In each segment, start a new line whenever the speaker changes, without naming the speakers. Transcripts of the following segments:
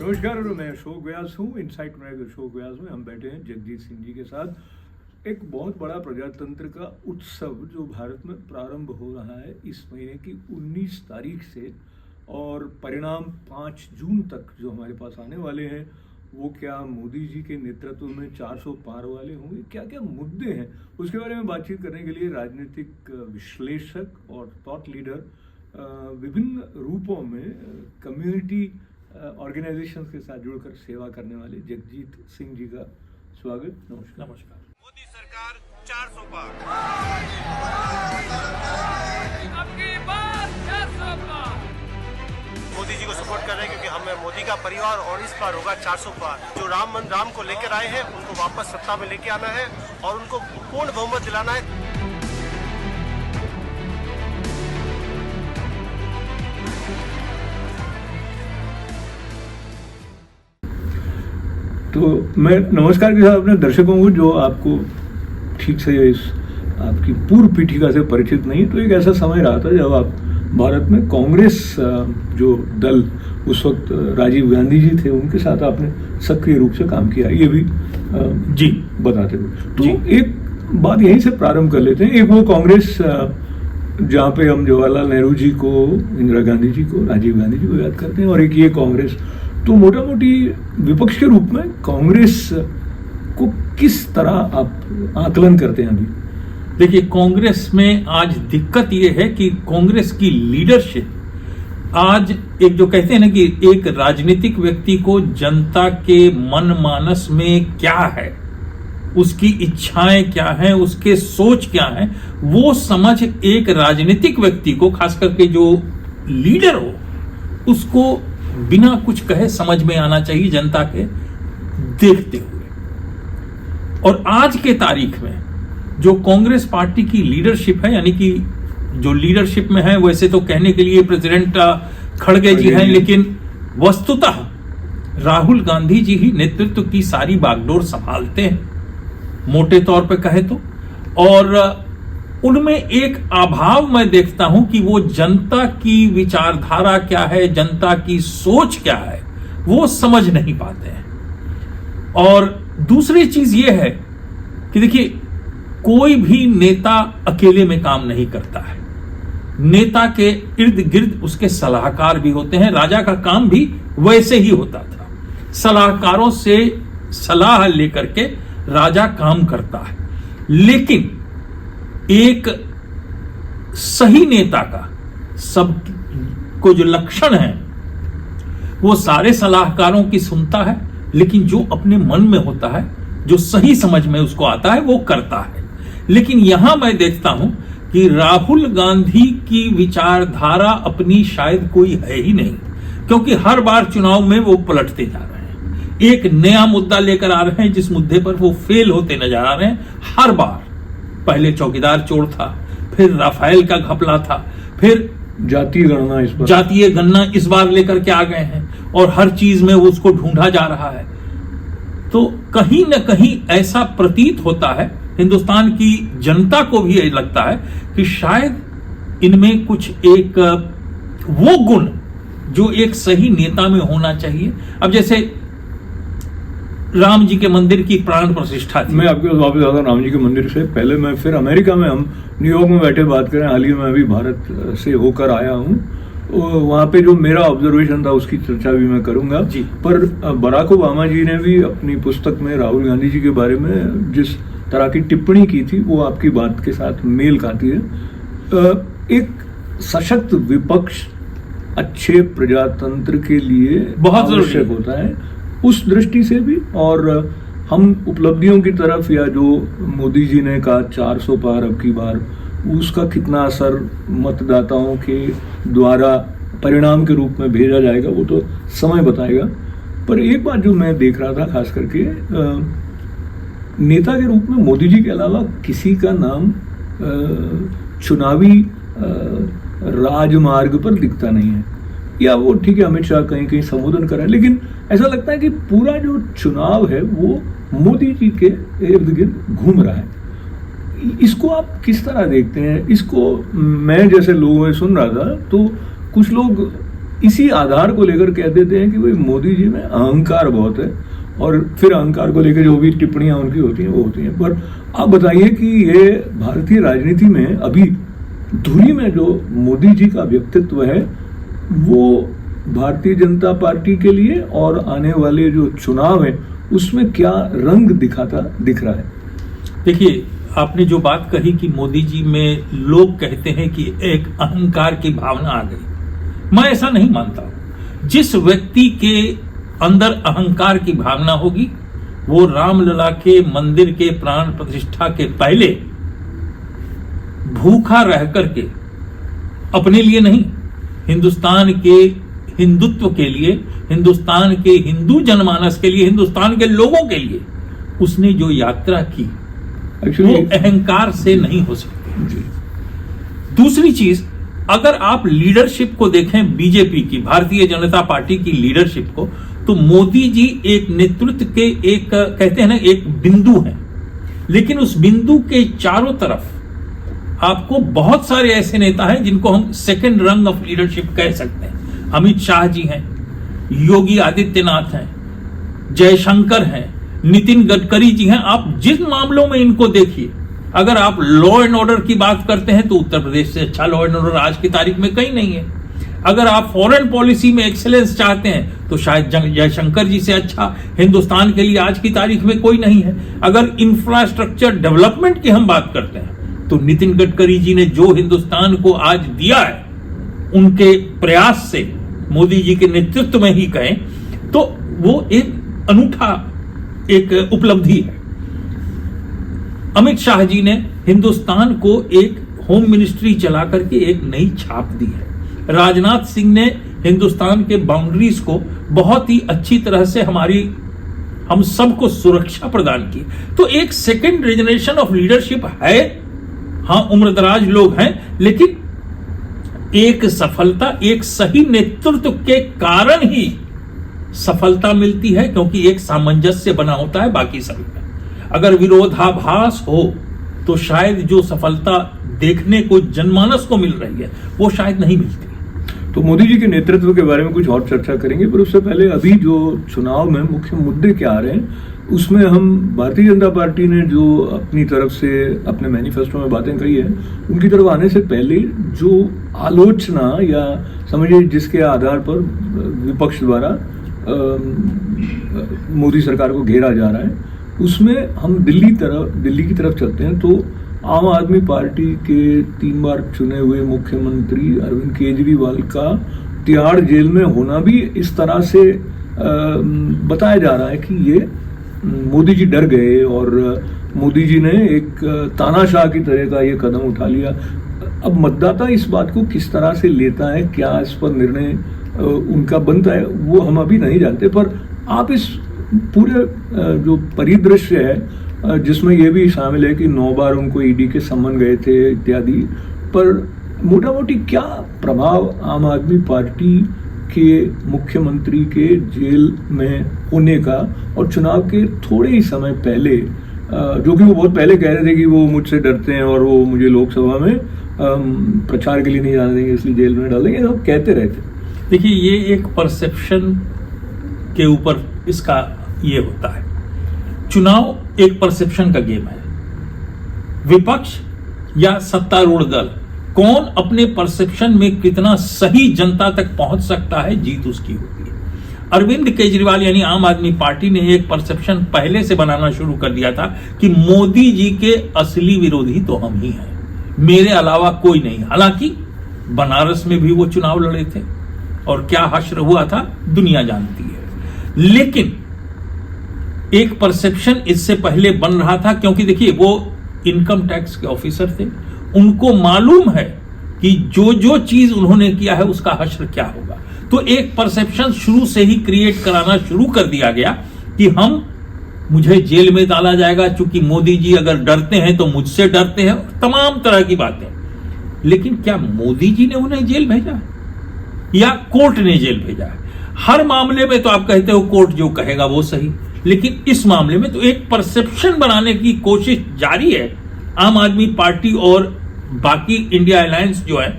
नमस्कार, मैं अशोक व्यास हूँ। इनसाइट में अशोक व्यास में हम बैठे हैं जगजीत सिंह जी के साथ। एक बहुत बड़ा प्रजातंत्र का उत्सव जो भारत में प्रारंभ हो रहा है इस महीने की 19 तारीख से, और परिणाम 5 जून तक जो हमारे पास आने वाले हैं वो क्या मोदी जी के नेतृत्व में 400 पार वाले होंगे, क्या क्या मुद्दे हैं, उसके बारे में बातचीत करने के लिए राजनीतिक विश्लेषक और थॉट लीडर विभिन्न रूपों में कम्युनिटी ऑर्गेनाइजेशंस के साथ जुड़कर सेवा करने वाले जगजीत सिंह जी का स्वागत। नमस्कार।
मोदी सरकार 400 पार। मोदी जी को सपोर्ट कर रहे हैं क्योंकि हमें मोदी का परिवार और इस बार होगा 400 पार। जो राम को लेकर आए हैं उनको वापस सत्ता में लेके आना है और उनको पूर्ण बहुमत दिलाना है।
तो मैं नमस्कार के साथ अपने दर्शकों को, जो आपको ठीक से इस आपकी पूर्व पीठिका से परिचित नहीं, तो एक ऐसा समय रहा था जब आप भारत में कांग्रेस जो दल उस वक्त राजीव गांधी जी थे उनके साथ आपने सक्रिय रूप से काम किया, ये भी जी बताते हुए। तो एक बात यहीं से प्रारंभ कर लेते हैं। एक वो कांग्रेस जहाँ पे हम जवाहरलाल नेहरू जी को, इंदिरा गांधी जी को, राजीव गांधी जी को याद करते हैं, और एक ये कांग्रेस। तो मोटा मोटी विपक्ष के रूप में कांग्रेस को किस तरह आप आकलन करते हैं अभी?
देखिए, कांग्रेस में आज दिक्कत यह है कि कांग्रेस की लीडरशिप आज एक जो कहते हैं ना कि एक राजनीतिक व्यक्ति को जनता के मन मानस में क्या है, उसकी इच्छाएं क्या हैं, उसके सोच क्या है, वो समझ एक राजनीतिक व्यक्ति को, खास करके जो लीडर हो, उसको बिना कुछ कहे समझ में आना चाहिए जनता के देखते हुए। और आज के तारीख में जो कांग्रेस पार्टी की लीडरशिप है, यानी कि जो लीडरशिप में है, वैसे तो कहने के लिए प्रेसिडेंट खड़गे जी हैं, लेकिन वस्तुतः राहुल गांधी जी ही नेतृत्व की सारी बागडोर संभालते हैं, मोटे तौर पे कहे तो। और उनमें एक अभाव मैं देखता हूं कि वो जनता की विचारधारा क्या है, जनता की सोच क्या है, वो समझ नहीं पाते हैं। और दूसरी चीज ये है कि देखिए, कोई भी नेता अकेले में काम नहीं करता है। नेता के इर्द गिर्द उसके सलाहकार भी होते हैं। राजा का काम भी वैसे ही होता था, सलाहकारों से सलाह लेकर के राजा काम करता है। लेकिन एक सही नेता का सब को जो लक्षण है, वो सारे सलाहकारों की सुनता है, लेकिन जो अपने मन में होता है, जो सही समझ में उसको आता है, वो करता है। लेकिन यहां मैं देखता हूं कि राहुल गांधी की विचारधारा अपनी शायद कोई है ही नहीं, क्योंकि हर बार चुनाव में वो पलटते जा रहे हैं, एक नया मुद्दा लेकर आ रहे हैं जिस मुद्दे पर वो फेल होते नजर आ रहे हैं हर बार। पहले चौकीदार चोर था, फिर राफेल का घपला था, फिर जातीय गणना इस बार लेकर के आ गए हैं, और हर चीज में वो उसको ढूंढा जा रहा है। तो कहीं न कहीं ऐसा प्रतीत होता है, हिंदुस्तान की जनता को भी यही लगता है कि शायद इनमें कुछ एक वो गुण जो एक सही नेता में होना चाहिए। अब जैसे राम जी के मंदिर की प्राण प्रतिष्ठा थी।
मैं आपके पास वापस आता हूँ राम जी के मंदिर से पहले। मैं फिर अमेरिका में, हम न्यूयॉर्क में बैठे बात करें, हाल ही में अभी भारत से होकर आया हूँ, वहाँ पे जो मेरा ऑब्जर्वेशन था उसकी चर्चा भी मैं करूंगा जी। पर बराक ओबामा जी ने भी अपनी पुस्तक में राहुल गांधी जी के बारे में जिस तरह की टिप्पणी की थी, वो आपकी बात के साथ मेल खाती है। एक सशक्त विपक्ष अच्छे प्रजातंत्र के लिए बहुत आवश्यक होता है, उस दृष्टि से भी। और हम उपलब्धियों की तरफ, या जो मोदी जी ने कहा 400 पार अब की बार, उसका कितना असर मतदाताओं के द्वारा परिणाम के रूप में भेजा जाएगा, वो तो समय बताएगा। पर एक बात जो मैं देख रहा था, खास करके नेता के रूप में मोदी जी के अलावा किसी का नाम चुनावी राजमार्ग पर दिखता नहीं है। या वो ठीक है, अमित शाह कहीं कहीं संबोधन कर रहे हैं, लेकिन ऐसा लगता है कि पूरा जो चुनाव है वो मोदी जी के इर्द गिर्द घूम रहा है। इसको आप किस तरह देखते हैं? इसको मैं जैसे लोगों में सुन रहा था, तो कुछ लोग इसी आधार को लेकर कह देते हैं कि भाई मोदी जी में अहंकार बहुत है, और फिर अहंकार को लेकर जो भी टिप्पणियां उनकी होती हैं वो होती हैं। पर आप बताइए कि ये भारतीय राजनीति में अभी धुरी में जो मोदी जी का व्यक्तित्व है वो भारतीय जनता पार्टी के लिए और आने वाले जो चुनाव है उसमें क्या रंग दिख रहा है?
देखिए, आपने जो बात कही कि मोदी जी में लोग कहते हैं कि एक अहंकार की भावना आ गई, मैं ऐसा नहीं मानता हूं। जिस व्यक्ति के अंदर अहंकार की भावना होगी वो रामलला के मंदिर के प्राण प्रतिष्ठा के पहले भूखा रह करके अपने लिए नहीं, हिंदुस्तान के हिंदुत्व के लिए, हिंदुस्तान के हिंदू जनमानस के लिए, हिंदुस्तान के लोगों के लिए उसने जो यात्रा की वो अहंकार से नहीं हो सकती। दूसरी चीज, अगर आप लीडरशिप को देखें बीजेपी की, भारतीय जनता पार्टी की लीडरशिप को, तो मोदी जी एक नेतृत्व के एक कहते हैं ना एक बिंदु है, लेकिन उस बिंदु के चारों तरफ आपको बहुत सारे ऐसे नेता हैं जिनको हम सेकंड रंग ऑफ लीडरशिप कह सकते हैं। अमित शाह जी हैं, योगी आदित्यनाथ हैं, जयशंकर हैं, नितिन गडकरी जी हैं। आप जिन मामलों में इनको देखिए, अगर आप लॉ एंड ऑर्डर की बात करते हैं तो उत्तर प्रदेश से अच्छा लॉ एंड ऑर्डर आज की तारीख में कहीं नहीं है। अगर आप फॉरेन पॉलिसी में एक्सेलेंस चाहते हैं तो शायद जयशंकर जी से अच्छा हिंदुस्तान के लिए आज की तारीख में कोई नहीं है। अगर इंफ्रास्ट्रक्चर डेवलपमेंट की हम बात करते हैं तो नितिन गडकरी जी ने जो हिंदुस्तान को आज दिया है, उनके प्रयास से, मोदी जी के नेतृत्व में ही कहें तो वो एक अनूठा एक उपलब्धि है। अमित शाह जी ने हिंदुस्तान को एक होम मिनिस्ट्री चला करके एक नई छाप दी है। राजनाथ सिंह ने हिंदुस्तान के बाउंड्रीज को बहुत ही अच्छी तरह से हम सबको सुरक्षा प्रदान की। तो एक सेकेंड जनरेशन ऑफ लीडरशिप है। हाँ, उम्रदराज लोग हैं, लेकिन एक सफलता, एक सही नेतृत्व के कारण ही सफलता मिलती है, क्योंकि एक सामंजस्य बना होता है बाकी सभी में। अगर विरोधाभास हो तो शायद जो सफलता देखने को जनमानस को मिल रही है वो शायद नहीं मिलती।
तो मोदी जी के नेतृत्व के बारे में कुछ और चर्चा करेंगे, पर उससे पहले अभी जो चुनाव में मुख्य मुद्दे क्या आ रहे हैं उसमें हम भारतीय जनता पार्टी ने जो अपनी तरफ से अपने मैनिफेस्टो में बातें कही है उनकी तरफ आने से पहले जो आलोचना या समझिए जिसके आधार पर विपक्ष द्वारा मोदी सरकार को घेरा जा रहा है, उसमें हम दिल्ली की तरफ चलते हैं। तो आम आदमी पार्टी के 3 बार चुने हुए मुख्यमंत्री अरविंद केजरीवाल का तिहाड़ जेल में होना भी इस तरह से बताया जा रहा है कि ये मोदी जी डर गए और मोदी जी ने एक तानाशाह की तरह का ये कदम उठा लिया। अब मतदाता इस बात को किस तरह से लेता है, क्या इस पर निर्णय उनका बनता है, वो हम अभी नहीं जानते। पर आप इस पूरे जो परिदृश्य है जिसमें ये भी शामिल है कि 9 बार उनको ईडी के सम्मन गए थे इत्यादि, पर मोटा मोटी क्या प्रभाव आम आदमी पार्टी के मुख्यमंत्री के जेल में होने का और चुनाव के थोड़े ही समय पहले, जो कि वो बहुत पहले कह रहे थे कि वो मुझसे डरते हैं और वो मुझे लोकसभा में प्रचार के लिए नहीं जाने देंगे इसलिए जेल में डाल देंगे, तो कहते रहते।
देखिए, ये एक परसेप्शन के ऊपर इसका ये होता है। चुनाव एक परसेप्शन का गेम है। विपक्ष या सत्तारूढ़ दल कौन अपने परसेप्शन में कितना सही जनता तक पहुंच सकता है, जीत उसकी होती है। अरविंद केजरीवाल यानी आम आदमी पार्टी ने एक परसेप्शन पहले से बनाना शुरू कर दिया था कि मोदी जी के असली विरोधी तो हम ही हैं, मेरे अलावा कोई नहीं। हालांकि बनारस में भी वो चुनाव लड़े थे और क्या हश्र हुआ था दुनिया जानती है। लेकिन एक परसेप्शन इससे पहले बन रहा था, क्योंकि देखिए वो इनकम टैक्स के ऑफिसर थे, उनको मालूम है कि जो जो चीज उन्होंने किया है उसका हश्र क्या होगा। तो एक परसेप्शन शुरू से ही क्रिएट कराना शुरू कर दिया गया कि मुझे जेल में डाला जाएगा, चूंकि मोदी जी अगर डरते हैं तो मुझसे डरते हैं, तमाम तरह की बातें। लेकिन क्या मोदी जी ने उन्हें जेल भेजा है या कोर्ट ने जेल भेजा है? हर मामले में तो आप कहते हो कोर्ट जो कहेगा वो सही, लेकिन इस मामले में तो एक परसेप्शन बनाने की कोशिश जारी है आम आदमी पार्टी और बाकी इंडिया अलायंस जो है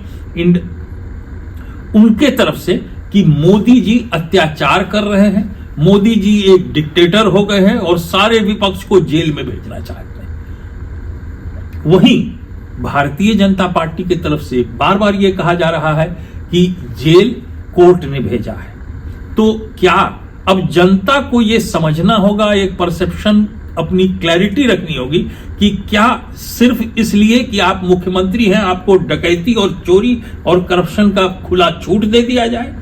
उनके तरफ से कि मोदी जी अत्याचार कर रहे हैं, मोदी जी एक डिक्टेटर हो गए हैं और सारे विपक्ष को जेल में भेजना चाहते हैं। वहीं भारतीय जनता पार्टी की तरफ से बार बार यह कहा जा रहा है कि जेल कोर्ट ने भेजा है। तो क्या अब जनता को यह समझना होगा, एक परसेप्शन, अपनी क्लैरिटी रखनी होगी कि क्या सिर्फ इसलिए कि आप मुख्यमंत्री हैं आपको डकैती और चोरी और करप्शन का खुला छूट दे दिया जाए?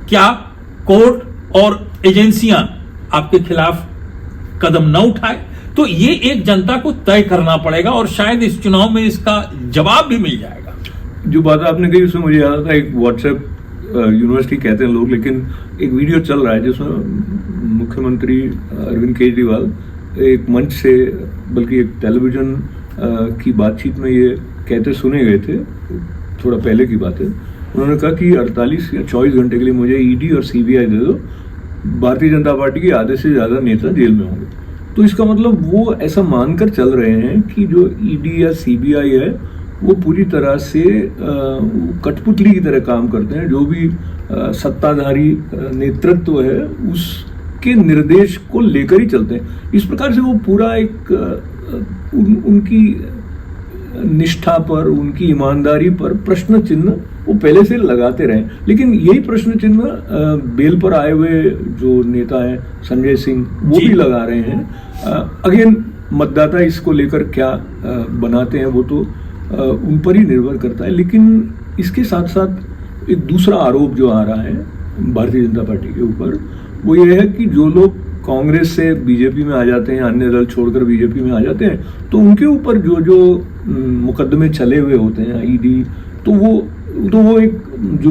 क्या कोर्ट और एजेंसियां आपके खिलाफ कदम न उठाए? तो ये एक जनता को तय करना पड़ेगा और शायद इस चुनाव में इसका जवाब भी मिल जाएगा।
जो बात आपने कही उसमें मुझे याद था, एक व्हाट्सएप यूनिवर्सिटी कहते हैं लोग, लेकिन एक वीडियो चल रहा है जिसमें मुख्यमंत्री अरविंद केजरीवाल एक मंच से, बल्कि एक टेलीविजन की बातचीत में ये कहते सुने गए थे, थोड़ा पहले की बात है। उन्होंने कहा कि 48 या 24 घंटे के लिए मुझे ईडी और सीबीआई दे दो, भारतीय जनता पार्टी के आधे से ज्यादा नेता जेल में होंगे। तो इसका मतलब वो ऐसा मानकर चल रहे हैं कि जो ईडी या सीबीआई है वो पूरी तरह से कठपुतली की तरह काम करते हैं। जो भी सत्ताधारी नेतृत्व है उसके निर्देश को लेकर ही चलते हैं। इस प्रकार से वो पूरा एक उनकी निष्ठा पर, उनकी ईमानदारी पर प्रश्न चिन्ह वो पहले से लगाते रहे। लेकिन यही प्रश्न चिन्ह बेल पर आए हुए जो नेता हैं संजय सिंह वो भी लगा रहे हैं। अगेन मतदाता इसको लेकर क्या बनाते हैं वो तो उन पर ही निर्भर करता है। लेकिन इसके साथ साथ एक दूसरा आरोप जो आ रहा है भारतीय जनता पार्टी के ऊपर वो ये है कि जो लोग कांग्रेस से बीजेपी में आ जाते हैं, अन्य दल छोड़कर बीजेपी में आ जाते हैं, तो उनके ऊपर जो जो मुकदमे चले हुए होते हैं ईडी, तो वो एक जो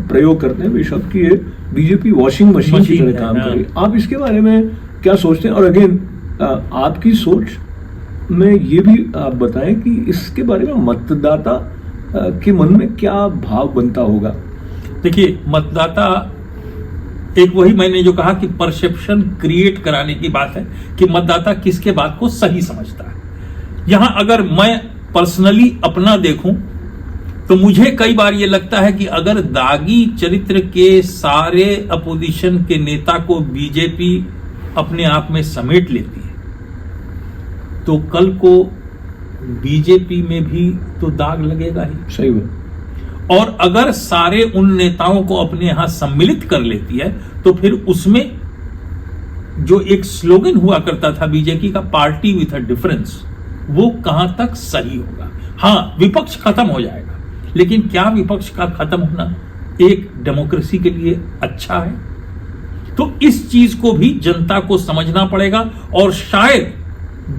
प्रयोग करते हैं वे शब्द की है बीजेपी वॉशिंग मशीन की तरह काम करे। आप इसके बारे में क्या सोचते हैं? और अगेन आपकी सोच में ये भी आप बताएं कि इसके बारे में मतदाता के मन में क्या भाव बनता होगा।
देखिए, मतदाता एक वही मैंने जो कहा कि परसेप्शन क्रिएट कराने की बात है कि मतदाता किसके बात को सही समझता है। यहां अगर मैं पर्सनली अपना देखूं तो मुझे कई बार यह लगता है कि अगर दागी चरित्र के सारे अपोजिशन के नेता को बीजेपी अपने आप में समेट लेती है तो कल को बीजेपी में भी तो दाग लगेगा ही।
सही बात।
और अगर सारे उन नेताओं को अपने यहां सम्मिलित कर लेती है तो फिर उसमें जो एक स्लोगन हुआ करता था बीजेपी का, पार्टी विथ अ डिफरेंस, वो कहां तक सही होगा? हां, विपक्ष खत्म हो जाएगा, लेकिन क्या विपक्ष का खत्म होना एक डेमोक्रेसी के लिए अच्छा है? तो इस चीज को भी जनता को समझना पड़ेगा और शायद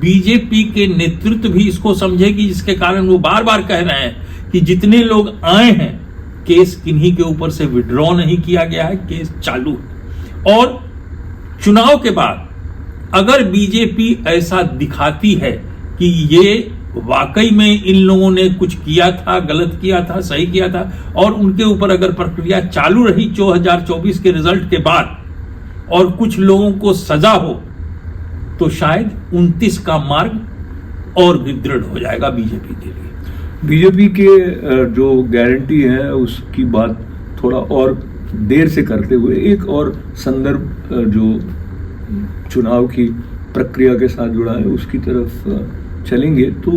बीजेपी के नेतृत्व भी इसको समझेगी, जिसके कारण वो बार बार कह रहे हैं कि जितने लोग आए हैं केस किन्हीं के ऊपर से विड्रॉ नहीं किया गया है, केस चालू है। और चुनाव के बाद अगर बीजेपी ऐसा दिखाती है कि ये वाकई में इन लोगों ने कुछ किया था, गलत किया था, सही किया था, और उनके ऊपर अगर प्रक्रिया चालू रही 2024 के रिजल्ट के बाद और कुछ लोगों को सजा हो तो शायद 29 का मार्ग और भी दृढ़ हो जाएगा बीजेपी के लिए।
बीजेपी के जो गारंटी है उसकी बात थोड़ा और देर से करते हुए एक और संदर्भ जो चुनाव की प्रक्रिया के साथ जुड़ा है उसकी तरफ चलेंगे। तो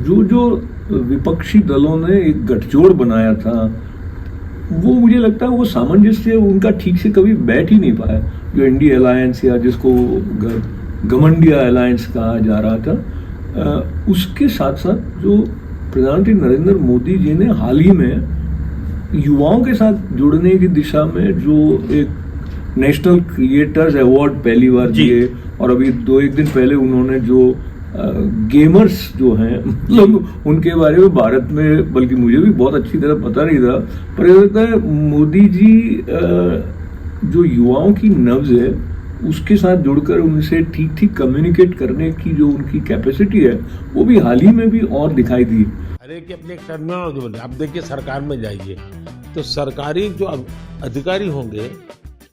जो विपक्षी दलों ने एक गठजोड़ बनाया था वो मुझे लगता है वो सामंजस्य उनका ठीक से कभी बैठ ही नहीं पाया। जो इंडिया अलायंस या जिसको गमंडिया अलायंस कहा जा रहा था, उसके साथ साथ जो प्रधानमंत्री नरेंद्र मोदी जी ने हाल ही में युवाओं के साथ जुड़ने की दिशा में जो एक नेशनल क्रिएटर्स अवार्ड पहली बार दिए, और अभी 2-1 दिन पहले उन्होंने जो गेमर्स जो हैं मतलब उनके बारे में भारत में, बल्कि मुझे भी बहुत अच्छी तरह पता नहीं था, पर ये लगता है मोदी जी जो युवाओं की नब्ज है उसके साथ जुड़कर उनसे ठीक कम्युनिकेट करने की जो उनकी कैपेसिटी है वो भी हाल ही में भी और दिखाई दी।
अरे कि अपने टर्मिनोलॉजी बोले, आप देखिए सरकार में जाइए तो सरकारी जो अधिकारी होंगे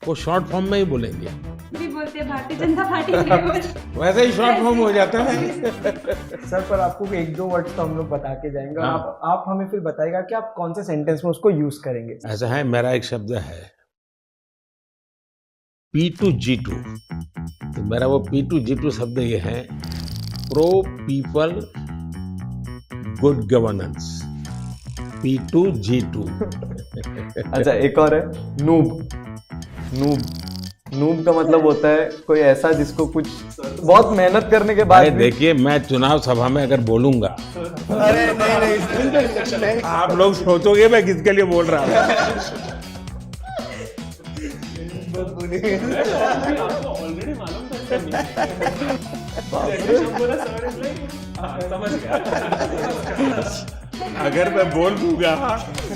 वो शॉर्ट फॉर्म में ही बोलेंगे।
भी बोलते हैं भारतीय जनता पार्टी
वैसे ही शॉर्ट फॉर्म हो जाता है।
सर पर आपको 1-2 वर्ड्स तो हम लोग बता के जाएंगे। आप हमें फिर बताइएगा कि आप कौन से सेंटेंस में उसको यूज करेंगे।
ऐसा है, मेरा एक शब्द है P2G2। तो मेरा वो P2G2 शब्द ये है, pro people good governance, P2G2।
अच्छा, एक और है, नूब। नूब का मतलब होता है कोई ऐसा जिसको कुछ बहुत मेहनत करने के बाद भी...
देखिए, मैं चुनाव सभा में अगर बोलूंगा,
अरे नहीं,
आप लोग सोचोगे मैं किसके लिए बोल रहा हूँ। अगर मैं बोल दूंगा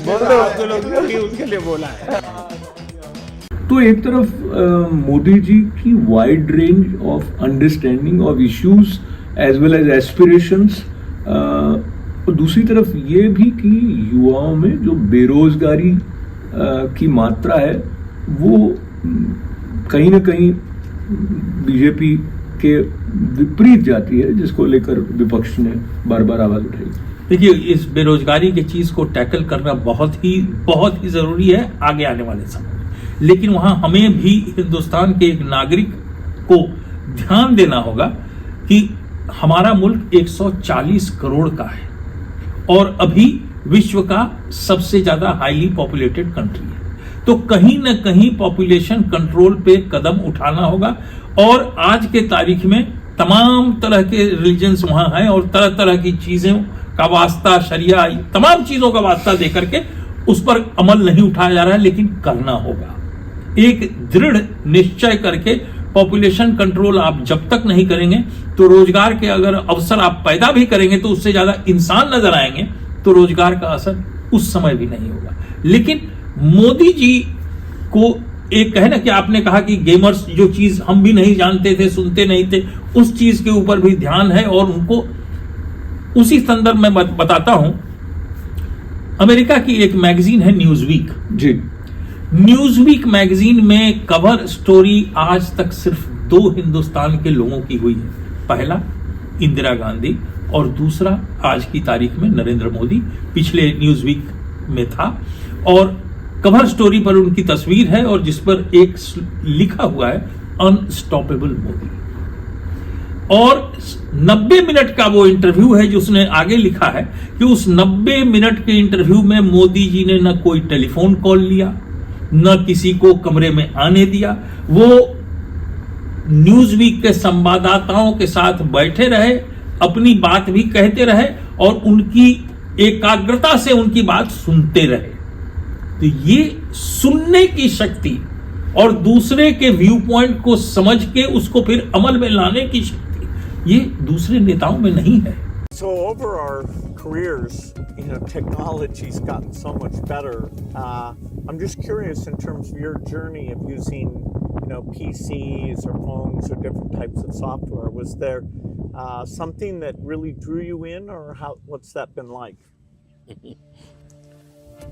तो आप तो लोग उसके लिए बोला है।
तो एक तरफ मोदी जी की wide range of understanding of issues as well as aspirations, और दूसरी तरफ ये भी कि युवाओं में जो बेरोजगारी की मात्रा है वो कहीं ना कहीं बीजेपी के विपरीत जाती है, जिसको लेकर विपक्ष ने बार बार आवाज उठाई।
देखिए, इस बेरोजगारी की चीज को टैकल करना बहुत ही जरूरी है आगे आने वाले समय में, लेकिन वहां हमें भी हिंदुस्तान के एक नागरिक को ध्यान देना होगा कि हमारा मुल्क 140 करोड़ का है और अभी विश्व का सबसे ज्यादा हाईली पॉपुलेटेड कंट्री है। तो कहीं ना कहीं पॉपुलेशन कंट्रोल पे कदम उठाना होगा, और आज के तारीख में तमाम तरह के रिलीजन्स वहां हैं और तरह तरह की चीजों का वास्ता, शरिया, तमाम चीजों का वास्ता देकर के उस पर अमल नहीं उठाया जा रहा है, लेकिन करना होगा। एक दृढ़ निश्चय करके पॉपुलेशन कंट्रोल आप जब तक नहीं करेंगे, तो रोजगार के अगर अवसर आप पैदा भी करेंगे तो उससे ज्यादा इंसान नजर आएंगे, तो रोजगार का असर उस समय भी नहीं होगा। लेकिन मोदी जी को एक है ना कि आपने कहा कि गेमर्स, जो चीज हम भी नहीं जानते थे, सुनते नहीं थे, उस चीज के ऊपर भी ध्यान है, और उनको उसी संदर्भ में बताता हूं। अमेरिका की एक मैगजीन है न्यूज़वीक
जी।
न्यूज़वीक मैगजीन में कवर स्टोरी आज तक सिर्फ 2 हिंदुस्तान के लोगों की हुई है। पहला इंदिरा गांधी और दूसरा आज की तारीख में नरेंद्र मोदी, पिछले न्यूज़वीक में था, और कवर स्टोरी पर उनकी तस्वीर है और जिस पर एक लिखा हुआ है अनस्टॉपेबल मोदी। और 90 मिनट का वो इंटरव्यू है जो उसने आगे लिखा है कि उस 90 मिनट के इंटरव्यू में मोदी जी ने न कोई टेलीफोन कॉल लिया, न किसी को कमरे में आने दिया। वो न्यूज़वीक के संवाददाताओं के साथ बैठे रहे, अपनी बात भी कहते रहे और उनकी एकाग्रता से उनकी बात सुनते रहे। तो ये सुनने की शक्ति और दूसरे के व्यू पॉइंट को समझ के उसको फिर अमल में लाने की शक्ति, ये दूसरे नेताओं में नहीं है।
So over our careers, technology's gotten so much better. I'm just curious in terms of your journey of using, PCs or phones or different types of software. Was there something that really drew you in, or what's that been like?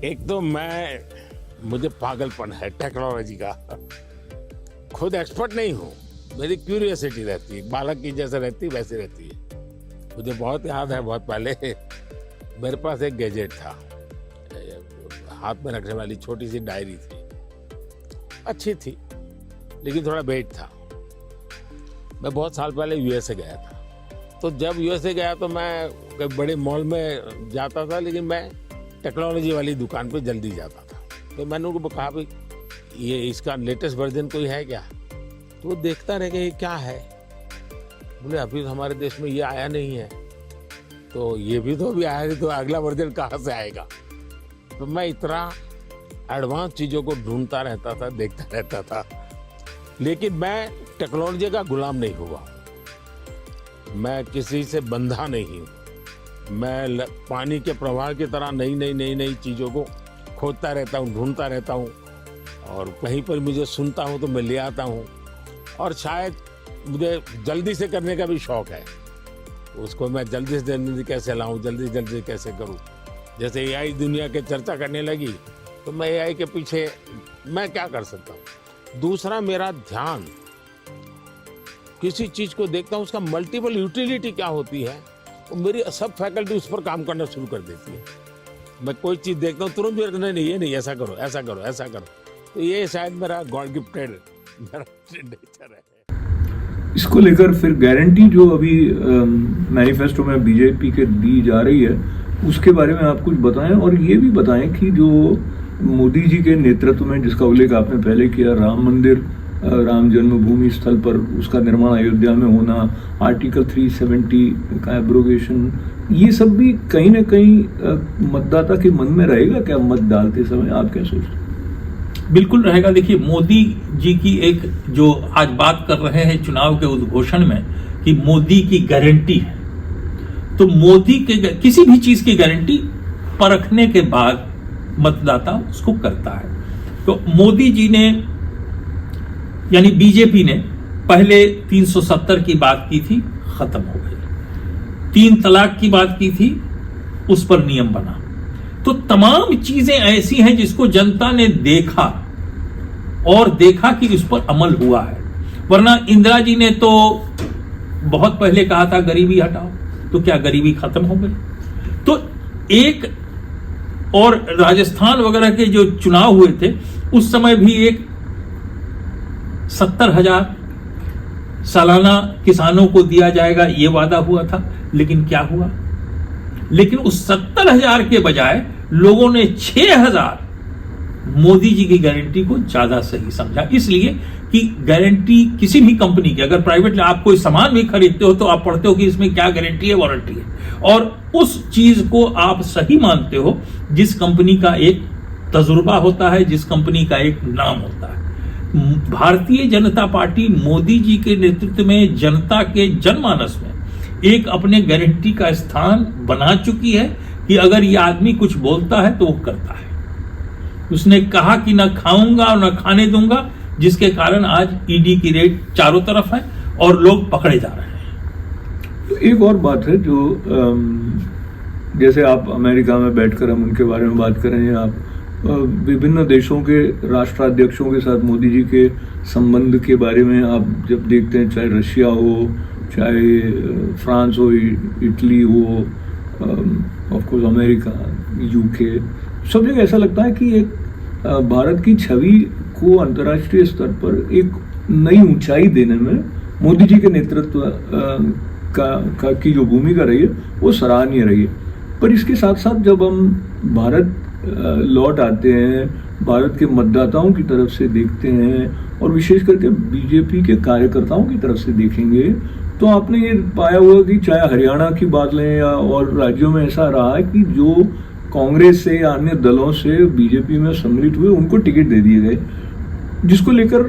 एक तो मुझे पागलपन है technology का। खुद expert नहीं हूँ, मेरी क्यूरियोसिटी रहती है, बालक की जैसे रहती वैसे रहती है। मुझे बहुत याद है, बहुत पहले मेरे पास एक गैजेट था, हाथ में रखने वाली छोटी सी डायरी थी, अच्छी थी लेकिन थोड़ा वेट था। मैं बहुत साल पहले यूएसए गया था, तो जब यूएसए गया तो मैं बड़े मॉल में जाता था, लेकिन मैं टेक्नोलॉजी वाली दुकान पे जल्दी जाता था। तो मैंने उनको कहा भाई ये इसका लेटेस्ट वर्जन कोई है क्या? तो वो देखता रह गया ये क्या है। बोले अभी तो हमारे देश में ये आया नहीं है, तो ये भी तो अभी आया नहीं, तो अगला वर्जन कहाँ से आएगा? तो मैं इतना एडवांस चीज़ों को ढूंढता रहता था, देखता रहता था, लेकिन मैं टेक्नोलॉजी का गुलाम नहीं हुआ। मैं किसी से बंधा नहीं हूँ। मैं पानी के प्रवाह की तरह नई चीज़ों को खोजता रहता हूँ, ढूंढता रहता हूँ, और कहीं पर मुझे सुनता हूँ तो मैं ले आता हूँ। और शायद मुझे जल्दी से करने का भी शौक है, उसको मैं जल्दी से जल्दी कैसे लाऊं, जल्दी कैसे करूं। जैसे एआई दुनिया के चर्चा करने लगी तो मैं एआई के पीछे मैं क्या कर सकता हूं। दूसरा, मेरा ध्यान किसी चीज को देखता हूं, उसका मल्टीपल यूटिलिटी क्या होती है, तो मेरी सब फैकल्टी उस पर काम करना शुरू कर देती है। मैं कोई चीज देखता हूँ तुरंत नहीं, ये नहीं, ऐसा करो। तो ये शायद मेरा गॉड गिफ्टेड मेरा नेचर है।
इसको लेकर फिर गारंटी जो अभी मैनिफेस्टो में बीजेपी के दी जा रही है उसके बारे में आप कुछ बताएं, और ये भी बताएं कि जो मोदी जी के नेतृत्व में, जिसका उल्लेख आपने पहले किया, राम मंदिर, राम जन्मभूमि स्थल पर उसका निर्माण अयोध्या में होना, आर्टिकल 370 का एब्रोगेशन, ये सब भी कहीं ना कहीं मतदाता के मन में रहेगा क्या मत डालते समय? आप क्या सोचते हैं?
बिल्कुल रहेगा। देखिए, मोदी जी की एक जो आज बात कर रहे हैं चुनाव के उद्घोषण में कि मोदी की गारंटी है, तो मोदी के किसी भी चीज की गारंटी परखने के बाद मतदाता उसको करता है। तो मोदी जी ने यानी बीजेपी ने पहले 370 की बात की थी, खत्म हो गई। 3 तलाक की बात की थी, उस पर नियम बना। तो तमाम चीजें ऐसी हैं जिसको जनता ने देखा और देखा कि उस पर अमल हुआ है। वरना इंदिरा जी ने तो बहुत पहले कहा था गरीबी हटाओ, तो क्या गरीबी खत्म हो गई? तो एक और राजस्थान वगैरह के जो चुनाव हुए थे उस समय भी एक 70,000 सालाना किसानों को दिया जाएगा ये वादा हुआ था, लेकिन क्या हुआ? लेकिन उस 70,000 के बजाय लोगों ने 6,000 मोदी जी की गारंटी को ज्यादा सही समझा। इसलिए कि गारंटी किसी भी कंपनी की, अगर प्राइवेट आप कोई सामान भी खरीदते हो तो आप पढ़ते हो कि इसमें क्या गारंटी है, वारंटी है, और उस चीज को आप सही मानते हो जिस कंपनी का एक तजुर्बा होता है, जिस कंपनी का एक नाम होता है। भारतीय जनता पार्टी मोदी जी के नेतृत्व में जनता के जनमानस में एक अपने गारंटी का स्थान बना चुकी है कि अगर ये आदमी कुछ बोलता है तो वो करता है। उसने कहा कि ना खाऊंगा और ना खाने दूंगा, जिसके कारण आज ईडी की रेड चारों तरफ है और लोग पकड़े जा रहे हैं।
तो एक और बात है जो जैसे आप अमेरिका में बैठकर हम उनके बारे में बात कर रहे हैं, आप विभिन्न देशों के राष्ट्राध्यक्षों के साथ मोदी जी के संबंध के बारे में आप जब देखते हैं, चाहे रशिया हो, चाहे फ्रांस हो, इटली हो, ऑफ कोर्स अमेरिका, यूके, सब जगह ऐसा लगता है कि एक भारत की छवि को अंतर्राष्ट्रीय स्तर पर एक नई ऊंचाई देने में मोदी जी के नेतृत्व की जो भूमिका रही है वो सराहनीय रही है। पर इसके साथ साथ जब हम भारत लौट आते हैं, भारत के मतदाताओं की तरफ से देखते हैं और विशेष करके बीजेपी के कार्यकर्ताओं की तरफ से देखेंगे, तो आपने ये पाया हुआ कि चाहे हरियाणा की बात लें या और राज्यों में ऐसा रहा है कि जो कांग्रेस से या अन्य दलों से बीजेपी में सम्मिलित हुए उनको टिकट दे दिए गए, जिसको लेकर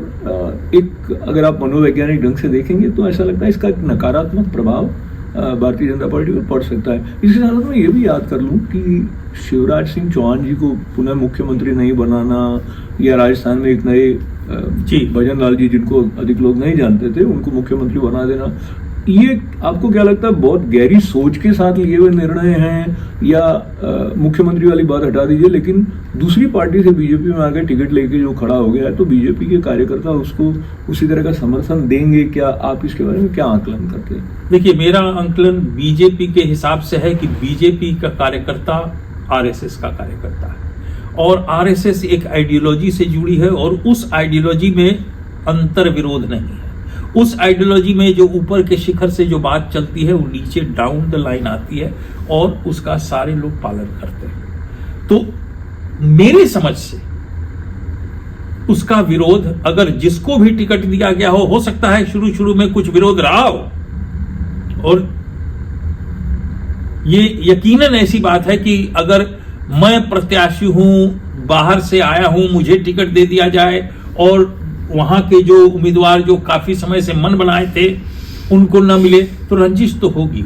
एक अगर आप मनोवैज्ञानिक ढंग से देखेंगे तो ऐसा लगता है इसका एक नकारात्मक प्रभाव भारतीय जनता पार्टी पर पड़ सकता है। इसके साथ मैं ये भी याद कर लूं कि शिवराज सिंह चौहान जी को पुनः मुख्यमंत्री नहीं बनाना, या राजस्थान में एक नए भजन लाल जी, जिनको अधिक लोग नहीं जानते थे, उनको मुख्यमंत्री बना देना, ये आपको क्या लगता है बहुत गहरी सोच के साथ लिए हुए निर्णय हैं, या मुख्यमंत्री वाली बात हटा दीजिए, लेकिन दूसरी पार्टी से बीजेपी में आकर टिकट लेके जो खड़ा हो गया है तो बीजेपी के कार्यकर्ता उसको उसी तरह का समर्थन देंगे क्या? आप इसके बारे में क्या आकलन करते हैं?
देखिए, मेरा आकलन बीजेपी के हिसाब से है कि बीजेपी का कार्यकर्ता आरएसएस का कार्यकर्ता है, और आरएसएस एक आइडियोलॉजी से जुड़ी है और उस आइडियोलॉजी में अंतर विरोध नहीं है। उस आइडियोलॉजी में जो ऊपर के शिखर से जो बात चलती है वो नीचे डाउन द लाइन आती है और उसका सारे लोग पालन करते हैं। तो मेरी समझ से उसका विरोध अगर जिसको भी टिकट दिया गया हो सकता है शुरू में कुछ विरोध रहा हो, और ये यकीनन ऐसी बात है कि अगर मैं प्रत्याशी हूं, बाहर से आया हूं, मुझे टिकट दे दिया जाए और वहां के जो उम्मीदवार जो काफी समय से मन बनाए थे उनको न मिले तो रंजिश तो होगी।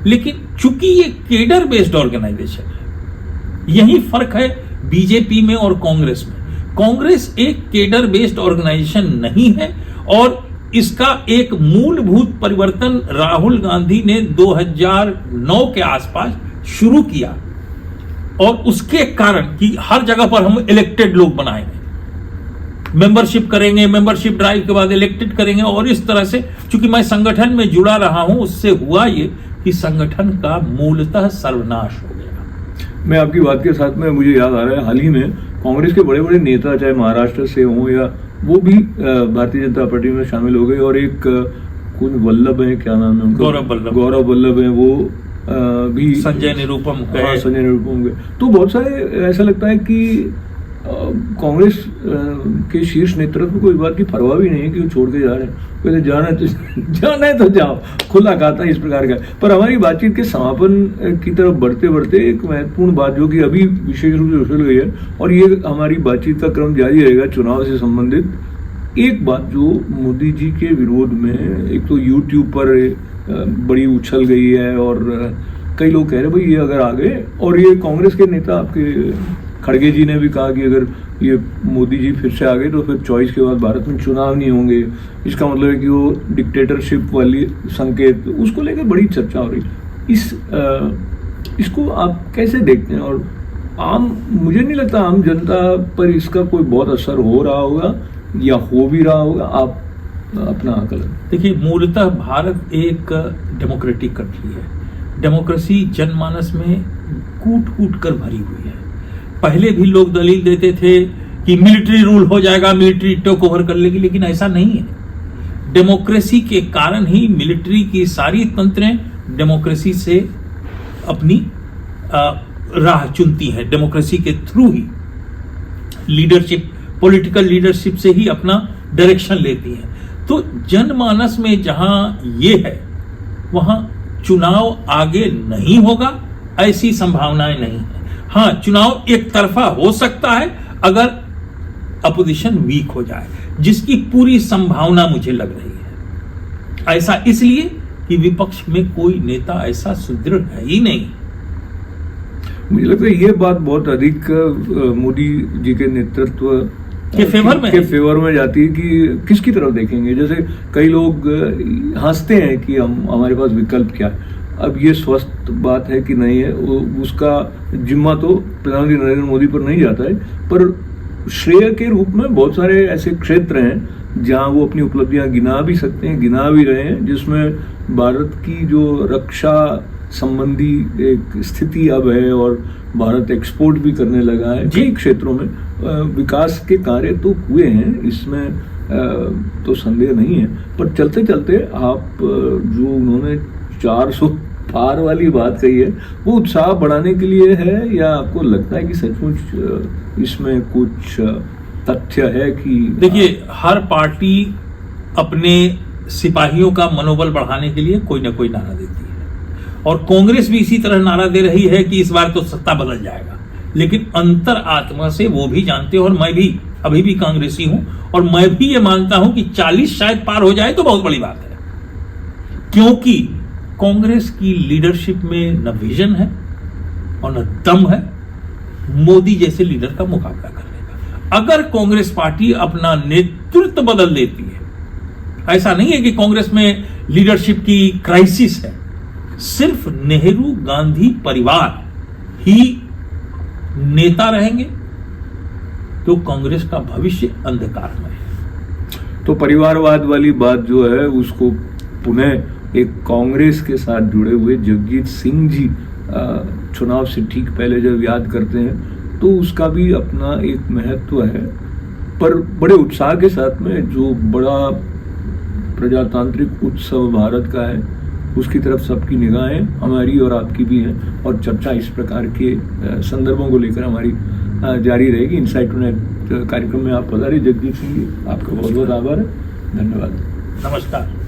लेकिन चूंकि ये केडर बेस्ड ऑर्गेनाइजेशन है, यही फर्क है बीजेपी में और कांग्रेस में। कांग्रेस एक केडर बेस्ड ऑर्गेनाइजेशन नहीं है और इसका एक मूलभूत परिवर्तन राहुल गांधी ने 2009 के आसपास शुरू किया, और उसके कारण कि हर जगह पर हम इलेक्टेड लोग बनाएंगे, मेंबरशिप करेंगे, मेंबरशिप ड्राइव के बाद इलेक्टेड करेंगे, और इस तरह से चूंकि मैं संगठन में जुड़ा रहा हूं, उससे हुआ ये कि संगठन का मूलतः सर्वनाश हो गया।
मैं आपकी बात के साथ में मुझे याद आ रहा है, हाल ही में कांग्रेस के बड़े बड़े नेता, चाहे महाराष्ट्र से हों या वो भी भारतीय जनता पार्टी में शामिल हो गए। और एक कुछ वल्लभ है, क्या नाम है उनका, गौरव वल्लभ है, वो भी
संजय निरुपम गए।
हाँ, संजय निरुपम गए। तो बहुत सारे ऐसा लगता है कि कांग्रेस के शीर्ष नेतृत्व को इस बात की परवाह भी नहीं है कि वो छोड़ के जा रहे हैं। पहले जाना है तो जाओ, खुला खाता इस प्रकार का। पर हमारी बातचीत के समापन की तरफ बढ़ते बढ़ते एक महत्वपूर्ण बात जो कि अभी विशेष रूप से उछल गई है, और ये हमारी बातचीत का क्रम जारी रहेगा चुनाव से संबंधित, एक बात जो मोदी जी के विरोध में एक तो यूट्यूब पर बड़ी उछल गई है, और कई लोग कह रहे भाई ये अगर आ गए, और ये कांग्रेस के नेता आपके खड़गे जी ने भी कहा कि अगर ये मोदी जी फिर से आ गए तो फिर 24 के बाद भारत में चुनाव नहीं होंगे, इसका मतलब है कि वो डिक्टेटरशिप वाली संकेत, उसको लेकर बड़ी चर्चा हो रही। इसको आप कैसे देखते हैं? और मुझे नहीं लगता आम जनता पर इसका कोई बहुत असर हो रहा होगा या हो भी रहा होगा। आप अपना आकलन।
देखिए, मूलतः भारत एक डेमोक्रेटिक कंट्री है। डेमोक्रेसी जनमानस में कूट कूट कर भरी हुई है। पहले भी लोग दलील देते थे कि मिलिट्री रूल हो जाएगा, मिलिट्री टेक ओवर कर लेगी, लेकिन ऐसा नहीं है। डेमोक्रेसी के कारण ही मिलिट्री की सारी तंत्रें डेमोक्रेसी से अपनी राह चुनती हैं। डेमोक्रेसी के थ्रू ही लीडरशिप, पॉलिटिकल लीडरशिप से ही अपना डायरेक्शन लेती हैं। तो जनमानस में जहां ये है, वहां चुनाव आगे नहीं होगा ऐसी संभावनाएं नहीं है। हाँ, चुनाव एक तरफा हो सकता है अगर अपोजिशन वीक हो जाए, जिसकी पूरी संभावना मुझे लग रही है। ऐसा इसलिए कि विपक्ष में कोई नेता ऐसा सुदृढ़ है ही नहीं।
मुझे लगता है ये बात बहुत अधिक मोदी जी के नेतृत्व
के फेवर
में जाती है कि किसकी तरफ देखेंगे। जैसे कई लोग हंसते हैं कि हमारे पास विकल्प क्या है। अब ये स्वस्थ बात है कि नहीं है, उसका जिम्मा तो प्रधानमंत्री नरेंद्र मोदी पर नहीं जाता है, पर श्रेय के रूप में बहुत सारे ऐसे क्षेत्र हैं जहां वो अपनी उपलब्धियां गिना भी सकते हैं, गिना भी रहे हैं, जिसमें भारत की जो रक्षा संबंधी एक स्थिति अब है और भारत एक्सपोर्ट भी करने लगा है। कई क्षेत्रों में विकास के कार्य तो हुए हैं, इसमें तो संदेह नहीं है। पर चलते चलते आप जो उन्होंने 400 पार वाली बात कही है, वो उत्साह बढ़ाने के लिए है, या आपको लगता है कि सचमुच इसमें कुछ तथ्य है कि?
देखिए, हर पार्टी अपने सिपाहियों का मनोबल बढ़ाने के लिए कोई ना कोई नारा देती है, और कांग्रेस भी इसी तरह नारा दे रही है कि इस बार तो सत्ता बदल जाएगा। लेकिन अंतर आत्मा से वो भी जानते हैं, और मैं भी अभी भी कांग्रेसी हूं, और मैं भी ये मानता हूं कि 40 शायद पार हो जाए तो बहुत बड़ी बात है, क्योंकि कांग्रेस की लीडरशिप में न विजन है और न दम है मोदी जैसे लीडर का मुकाबला करने का। अगर कांग्रेस पार्टी अपना नेतृत्व बदल देती है, ऐसा नहीं है कि कांग्रेस में लीडरशिप की क्राइसिस है, सिर्फ नेहरू गांधी परिवार ही नेता रहेंगे तो कांग्रेस का भविष्य अंधकारमय है।
तो परिवारवाद वाली बात जो है उसको पुनः एक कांग्रेस के साथ जुड़े हुए जगजीत सिंह जी चुनाव से ठीक पहले जब याद करते हैं तो उसका भी अपना एक महत्व है। पर बड़े उत्साह के साथ में जो बड़ा प्रजातांत्रिक उत्सव भारत का है उसकी तरफ सबकी निगाहें हमारी और आपकी भी हैं, और चर्चा इस प्रकार के संदर्भों को लेकर हमारी जारी रहेगी। इनसाइट टू नेट कार्यक्रम में आप पधारे जगजीत सिंह जी, आपका बहुत बहुत आभार है, धन्यवाद,
नमस्कार।